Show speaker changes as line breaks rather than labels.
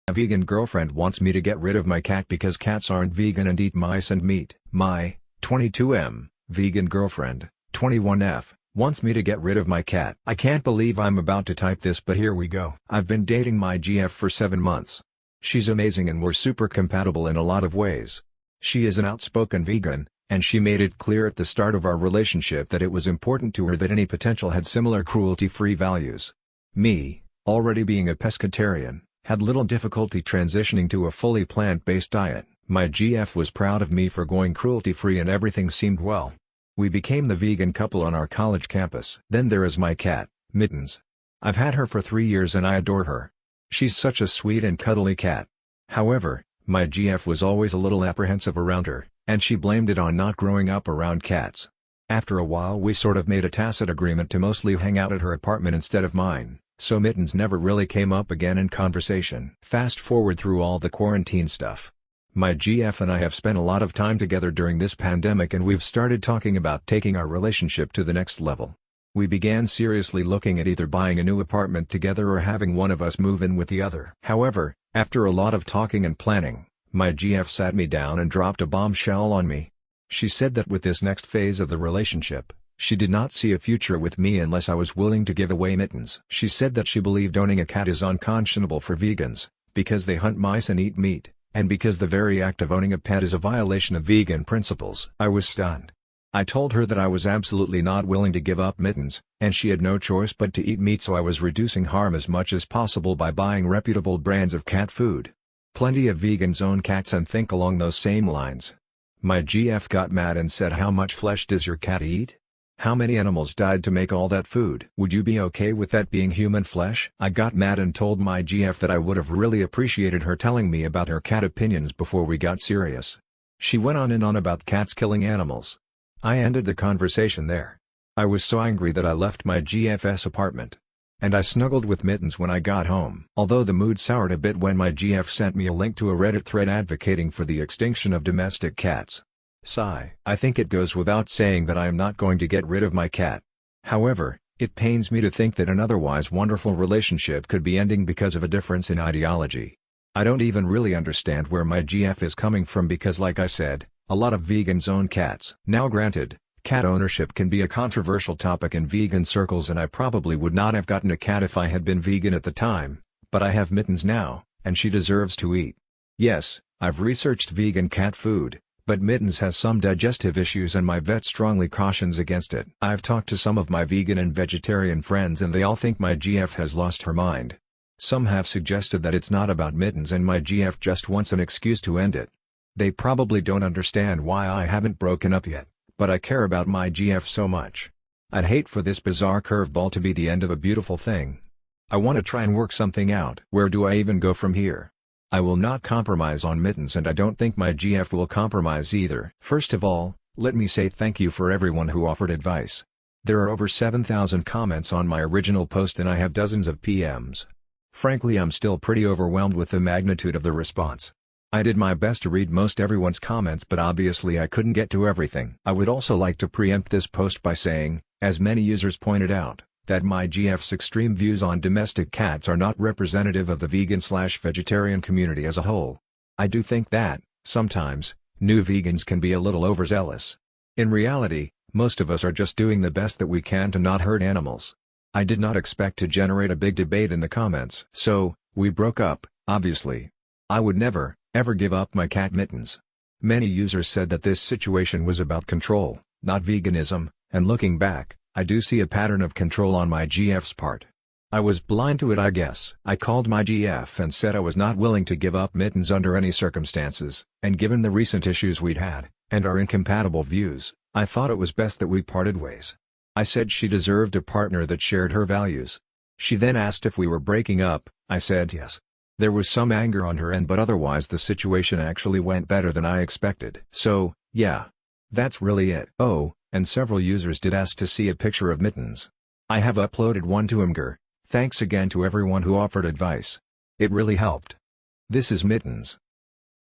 A vegan girlfriend wants me to get rid of my cat because cats aren't vegan and eat mice and meat. My 22M vegan girlfriend, 21F, wants me to get rid of my cat. I can't believe I'm about to type this, but here we go. I've been dating my GF for 7 months. She's amazing and we're super compatible in a lot of ways. She is an outspoken vegan, and she made it clear at the start of our relationship that it was important to her that any potential had similar cruelty-free values. Me, already being a pescatarian, had little difficulty transitioning to a fully plant-based diet. My GF was proud of me for going cruelty-free and everything seemed well. We became the vegan couple on our college campus. Then there is my cat, Mittens. I've had her for 3 years and I adore her. She's such a sweet and cuddly cat. However, my GF was always a little apprehensive around her, and she blamed it on not growing up around cats. After a while we sort of made a tacit agreement to mostly hang out at her apartment instead of mine, so Mittens never really came up again in conversation. Fast forward through all the quarantine stuff. My GF and I have spent a lot of time together during this pandemic and we've started talking about taking our relationship to the next level. We began seriously looking at either buying a new apartment together or having one of us move in with the other. However, after a lot of talking and planning, my GF sat me down and dropped a bombshell on me. She said that with this next phase of the relationship, she did not see a future with me unless I was willing to give away Mittens. She said that she believed owning a cat is unconscionable for vegans, because they hunt mice and eat meat, and because the very act of owning a pet is a violation of vegan principles. I was stunned. I told her that I was absolutely not willing to give up Mittens, and she had no choice but to eat meat, so I was reducing harm as much as possible by buying reputable brands of cat food. Plenty of vegans own cats and think along those same lines. My GF got mad and said, "How much flesh does your cat eat? How many animals died to make all that food? Would you be okay with that being human flesh?" I got mad and told my GF that I would have really appreciated her telling me about her cat opinions before we got serious. She went on and on about cats killing animals. I ended the conversation there. I was so angry that I left my GF's apartment. And I snuggled with Mittens when I got home. Although the mood soured a bit when my GF sent me a link to a Reddit thread advocating for the extinction of domestic cats. Sigh. I think it goes without saying that I am not going to get rid of my cat. However, it pains me to think that an otherwise wonderful relationship could be ending because of a difference in ideology. I don't even really understand where my GF is coming from because, like I said, a lot of vegans own cats. Now granted, cat ownership can be a controversial topic in vegan circles and I probably would not have gotten a cat if I had been vegan at the time, but I have Mittens now, and she deserves to eat. Yes, I've researched vegan cat food, but Mittens has some digestive issues and my vet strongly cautions against it. I've talked to some of my vegan and vegetarian friends and they all think my GF has lost her mind. Some have suggested that it's not about Mittens and my GF just wants an excuse to end it. They probably don't understand why I haven't broken up yet, but I care about my GF so much. I'd hate for this bizarre curveball to be the end of a beautiful thing. I want to try and work something out. Where do I even go from here? I will not compromise on Mittens and I don't think my GF will compromise either. First of all, let me say thank you for everyone who offered advice. There are over 7,000 comments on my original post and I have dozens of PMs. Frankly, I'm still pretty overwhelmed with the magnitude of the response. I did my best to read most everyone's comments, but obviously I couldn't get to everything. I would also like to preempt this post by saying, as many users pointed out, that my GF's extreme views on domestic cats are not representative of the vegan/vegetarian community as a whole. I do think that, sometimes, new vegans can be a little overzealous. In reality, most of us are just doing the best that we can to not hurt animals. I did not expect to generate a big debate in the comments. So, we broke up, obviously. I would never, ever give up my cat Mittens. Many users said that this situation was about control, not veganism, and looking back, I do see a pattern of control on my GF's part. I was blind to it, I guess. I called my GF and said I was not willing to give up Mittens under any circumstances, and given the recent issues we'd had, and our incompatible views, I thought it was best that we parted ways. I said she deserved a partner that shared her values. She then asked if we were breaking up. I said yes. There was some anger on her end, but otherwise the situation actually went better than I expected. So, yeah. That's really it. Oh, and several users did ask to see a picture of Mittens. I have uploaded one to Imgur. Thanks again to everyone who offered advice. It really helped. This is Mittens.